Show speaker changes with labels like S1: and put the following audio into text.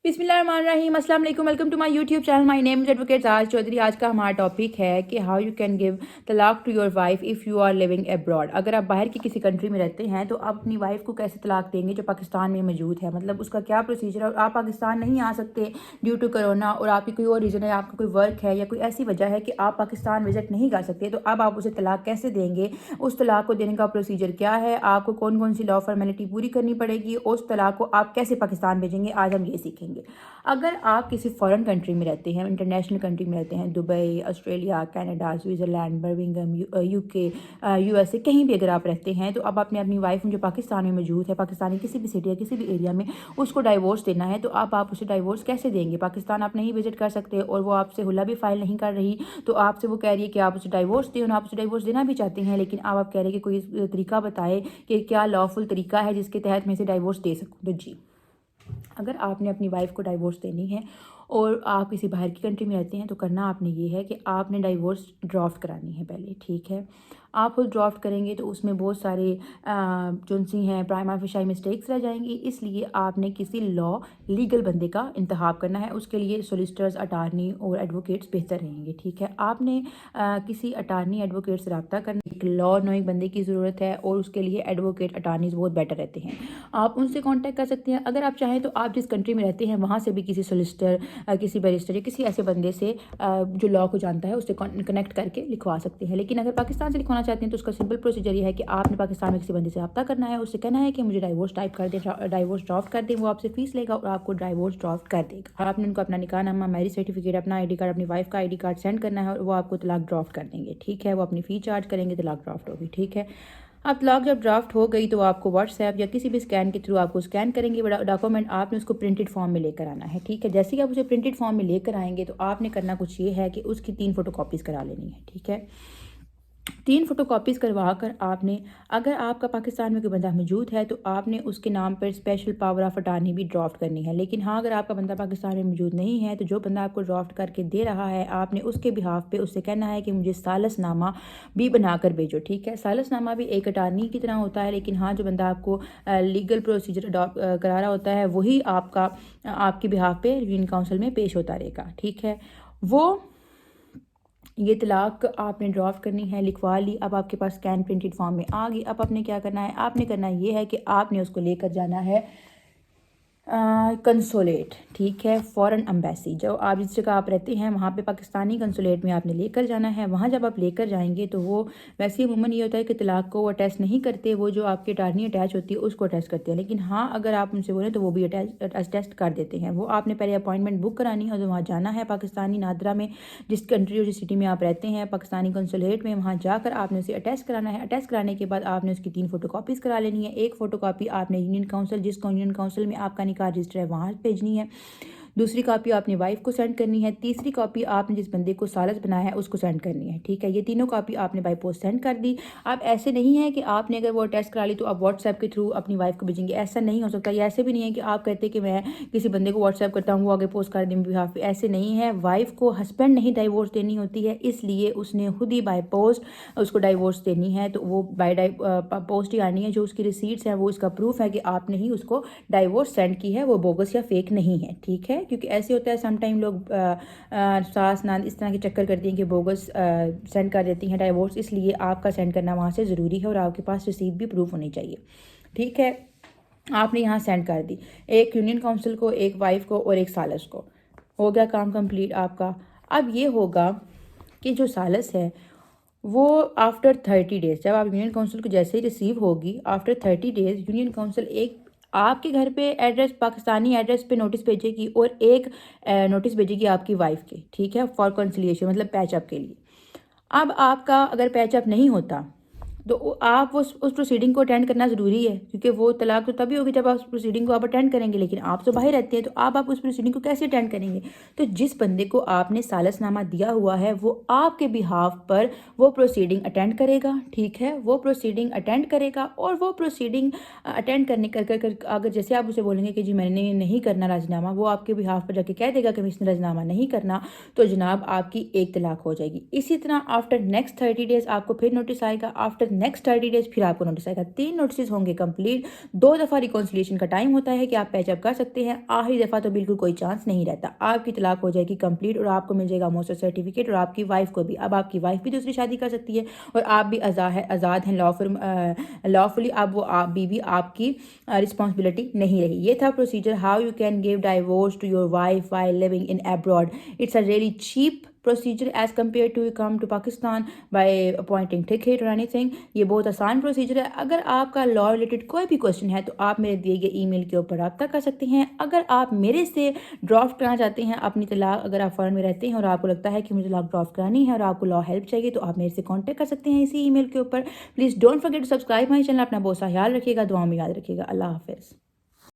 S1: बिस्मिल्लाहिर्रहमानिर्रहीम। अस्सलाम वालेकुम। Welcome to my YouTube channel. My name is advocate Jaj Chaudhry. आज का हमारा टॉपिक है कि हाउ यू कैन गिव तलाक to your wife if you are living abroad. अगर आप बाहर की किसी कंट्री में रहते हैं तो आप अपनी वाइफ को कैसे तलाक देंगे जो पाकिस्तान में मौजूद है, मतलब उसका क्या प्रोसीजर है। और आप पाकिस्तान नहीं आ सकते ड्यू टू कोरोना और आपकी कोई और रीज़न है, आपका कोई वर्क है या कोई ऐसी वजह है कि आप पाकिस्तान विजिट नहीं कर सकते, तो अब आप उसे तलाक कैसे देंगे, उस तलाक को देने का प्रोसीजर क्या है, आपको कौन कौन सी लॉ फॉर्मेलिटी पूरी करनी पड़ेगी, उस तलाक को आप कैसे पाकिस्तान भेजेंगे, आज हम ये सीखेंगे। अगर आप किसी फॉरेन कंट्री में रहते हैं, इंटरनेशनल कंट्री में रहते हैं, Dubai, Australia, Canada, Switzerland, Birmingham, UK, USA, कहीं भी अगर आप रहते हैं, तो अब आपने अपनी वाइफ जो पाकिस्तान में मौजूद है, पाकिस्तानी किसी भी सिटी या किसी भी एरिया में उसको डाइवोर्स देना है, तो अब आप उसे डाइवोर्स कैसे देंगे। पाकिस्तान आप नहीं विजिट कर सकते और वो आपसे हुल्ला भी फाइल नहीं कर रही, तो आपसे वो कह रही है कि आप उसे डाइवोर्स दें, और आप उसे डाइवोर्स देना भी चाहते हैं, लेकिन अब आप कह रहे हैं कि कोई तरीका बताए कि क्या लॉफुल तरीका है जिसके तहत मैं इसे डाइवोर्स दे सकूँ। तो जी, अगर आपने अपनी वाइफ को डाइवोर्स देनी है और आप किसी बाहर की कंट्री में रहते हैं, तो करना आपने ये है कि आपने डाइवोर्स ड्राफ्ट करानी है पहले। ठीक है, आप खुद ड्राफ्ट करेंगे तो उसमें बहुत सारे जो सी हैं प्राइमा फेशियल मिस्टेक्स रह जाएंगी, इसलिए आपने किसी लीगल बंदे का इंतखाब करना है। उसके लिए सोलिसिटर्स, अटारनी और एडवोकेट्स बेहतर रहेंगे। ठीक है, आपने किसी अटारनी, एडवोकेट से रब्ता करना, एक लॉ नोइंग बंदे की ज़रूरत है और उसके लिए एडवोकेट, अटारनीज बहुत बेटर रहते हैं। आप उनसे कांटेक्ट कर सकते हैं। अगर आप चाहें तो आप जिस कंट्री में रहते हैं वहाँ से भी किसी सोलिसिटर, किसी बैरिस्टर या किसी ऐसे बंदे से जो लॉ को जानता है उससे कनेक्ट करके लिखवा सकते हैं। लेकिन अगर पाकिस्तान से लिखवाना चाहते हैं तो उसका सिंपल प्रोसीजर ये है कि आपने पाकिस्तान में किसी बंदे से रब्ता करना है, उससे कहना है कि मुझे डाइवोर्स टाइप कर दे, डाइवोर्स ड्राफ्ट कर दें। वो आपसे फीस लेगा और आपको डाइवोर्स ड्राफ्ट कर देगा। आपने उनको अपना निकाह नामा, मैरिज सर्टिफिकेट, अपना ID कार्ड, अपनी वाइफ का ID कार्ड सेंड करना है और वो आपको तलाक ड्राफ्ट कर देंगे। ठीक है, वो अपनी फ़ी चार्ज करेंगे, तलाक ड्राफ्ट होगी। ठीक है, अब तलाक जब ड्राफ्ट हो गई तो आपको व्हाट्सएप या किसी भी स्कैन के थ्रू आपको स्कैन करेंगे डॉक्यूमेंट, आपने उसको प्रिंटेड फॉर्म में लेकर आना है। ठीक है, जैसे ही आप उसे प्रिंटेड फॉर्म में लेकर आएंगे तो आपने करना कुछ ये है कि उसकी 3 फोटोकॉपीज़ करा लेनी है। ठीक है, 3 फोटोकॉपीज़ करवा कर आपने, अगर आपका पाकिस्तान में कोई बंदा मौजूद है तो आपने उसके नाम पर स्पेशल पावर ऑफ अटार्नी भी ड्राफ्ट करनी है। लेकिन हाँ, अगर आपका बंदा पाकिस्तान में मौजूद नहीं है तो जो बंदा आपको ड्राफ्ट करके दे रहा है, आपने उसके बिहाफ पे उससे कहना है कि मुझे सालसनामा भी बना कर भेजो। ठीक है, सालसनामा भी एक अटार्नी की तरह होता है, लेकिन हाँ, जो बंदा आपको लीगल प्रोसीजर करा रहा होता है वही आपके बिहाफ पे यूनियन काउंसिल में पेश होता रहेगा। ठीक है, वो ये तलाक आपने ड्राफ्ट करनी है, लिखवा ली। अब आपके पास स्कैन प्रिंटेड फॉर्म में आ गई। अब आपने क्या करना है, आपने करना ये है कि आपने उसको लेकर जाना है कंसोलेट। ठीक है, फॉरेन एम्बेसी, जो आप जिस जगह आप रहते हैं वहाँ पे पाकिस्तानी कंसोलेट में आपने लेकर जाना है। वहाँ जब आप लेकर जाएंगे तो वो वैसे अमूमन ये होता है कि तलाक को वो अटैच नहीं करते, वो जो आपकी अटारनी अटैच होती है उसको अटैच करते हैं। लेकिन हाँ, अगर आप उनसे बोलें तो वो भी अटैच कर देते हैं। वो आपने पहले अपॉइंटमेंट बुक करानी है और वहाँ जाना है पाकिस्तानी नादरा में, जिस कंट्री और जिस सिटी में आप रहते हैं, पाकिस्तानी कंसोलेट में, वहाँ जाकर आपने उसे अटैच कराना है। अटैच कराने के बाद आपने उसकी 3 फोटोकॉपीज़ करा लेनी है। एक फ़ोटोकॉपी आपने यूनियन काउंसिल, जिस यूनियन काउंसिल में आपका निकाह रजिस्टर है वहाँ भेजनी है। दूसरी कॉपी आपने वाइफ को सेंड करनी है। तीसरी कॉपी आपने जिस बंदे को सालस बनाया है उसको सेंड करनी है। ठीक है, ये तीनों कॉपी आपने बाई पोस्ट सेंड कर दी। अब ऐसे नहीं है कि आपने अगर वो टेस्ट करा ली तो आप व्हाट्सएप के थ्रू अपनी वाइफ को भेजेंगे, ऐसा नहीं हो सकता। या ऐसे भी नहीं है कि आप कहते कि मैं किसी बंदे को व्हाट्सएप करता हूँ वो आगे पोस्ट कर दें बिहाफ पे, ऐसे नहीं है। वाइफ को हस्बैंड नहीं डाइवोर्स देनी होती है, इसलिए उसने खुद ही बाई पोस्ट उसको डाइवोर्स देनी है। तो वो बाई पोस्ट ही आनी है। जो उसकी रिसीट्स हैं वो इसका प्रूफ है कि आपने ही उसको डाइवोर्स सेंड की है, वो बोगस या फेक नहीं है। ठीक है, क्योंकि ऐसे होता है समटाइम लोग सास नान इस तरह के चक्कर करती हैं कि बोगस सेंड कर देती हैं डाइवोर्स, इसलिए आपका सेंड करना वहाँ से ज़रूरी है और आपके पास रिसीट भी प्रूफ होनी चाहिए। ठीक है, आपने यहाँ सेंड कर दी, एक यूनियन काउंसिल को, एक वाइफ को और एक सालस को। हो गया काम कंप्लीट आपका। अब ये होगा कि जो सालस है वो आफ्टर 30 डेज़, जब आप यूनियन काउंसिल को जैसे ही रिसीव होगी, आफ्टर 30 डेज़ यूनियन काउंसिल एक आपके घर पे एड्रेस, पाकिस्तानी एड्रेस पे नोटिस भेजेगी और एक नोटिस भेजेगी आपकी वाइफ के। ठीक है, फॉर कंसिलिएशन, मतलब पैचअप के लिए। अब आपका अगर पैचअप नहीं होता तो आप उस प्रोसीडिंग को अटेंड करना ज़रूरी है, क्योंकि वो तलाक तो तभी होगी जब आप उस प्रोसीडिंग को आप अटेंड करेंगे। लेकिन आप तो बाहर रहते हैं, तो आप उस प्रोसीडिंग को कैसे अटेंड करेंगे। तो जिस बंदे को आपने सालसनामा दिया हुआ है वो आपके बिहाफ पर वो प्रोसीडिंग अटेंड करेगा। ठीक है, वो प्रोसीडिंग अटेंड करेगा और वो प्रोसीडिंग अटेंड करने कर अगर जैसे आप उसे बोलेंगे कि जी मैंने नहीं करना राजीनामा, वो आपके बिहाफ पर जाके कह देगा कि इसने राजीनामा नहीं करना, तो जनाब आपकी एक तलाक हो जाएगी। इसी तरह आफ्टर नेक्स्ट 30 डेज़ आपको फिर नोटिस आएगा। आफ्टर नेक्स्ट 30 डेज फिर आपको नोटिस आएगा। 3 नोटिस होंगे कंप्लीट। 2 दफ़ा रिकॉन्सिलिएशन का टाइम होता है कि आप पैचअप कर सकते हैं। आखिरी दफ़ा तो बिल्कुल कोई चांस नहीं रहता। आपकी तलाक हो जाएगी कंप्लीट और आपको मिल जाएगा मोसर सर्टिफिकेट और आपकी वाइफ को भी। अब आपकी वाइफ भी दूसरी शादी कर सकती है और आप भी आज़ाद हैं लॉफुली। अब वो आप बीवी आपकी रिस्पॉन्सिबिलिटी नहीं रही। ये था procedure how you can give divorce to your wife while living in abroad. It's a really cheap procedure as compare to you come to Pakistan by appointing ticket और एनीथिंग। ये बहुत आसान प्रोसीजर है। अगर आपका लॉ रिलेटेड कोई भी question है तो आप मेरे दिए गए ईमेल के ऊपर रब्ता कर सकते हैं। अगर आप मेरे से ड्राफ्ट कराना चाहते हैं अपनी तलाक, अगर आप फॉरेन में रहते हैं और आपको लगता है कि मुझे तलाक ड्राफ्ट करानी है और आपको लॉ हेल्प चाहिए, तो आप मेरे से कॉन्टैक्ट कर सकते हैं इसी ईमेल के ऊपर। Please don't forget to subscribe my channel. अपना बहुत सा ख्याल रखिएगा, दुआ में याद रखिएगा। अल्लाह हाफिज़।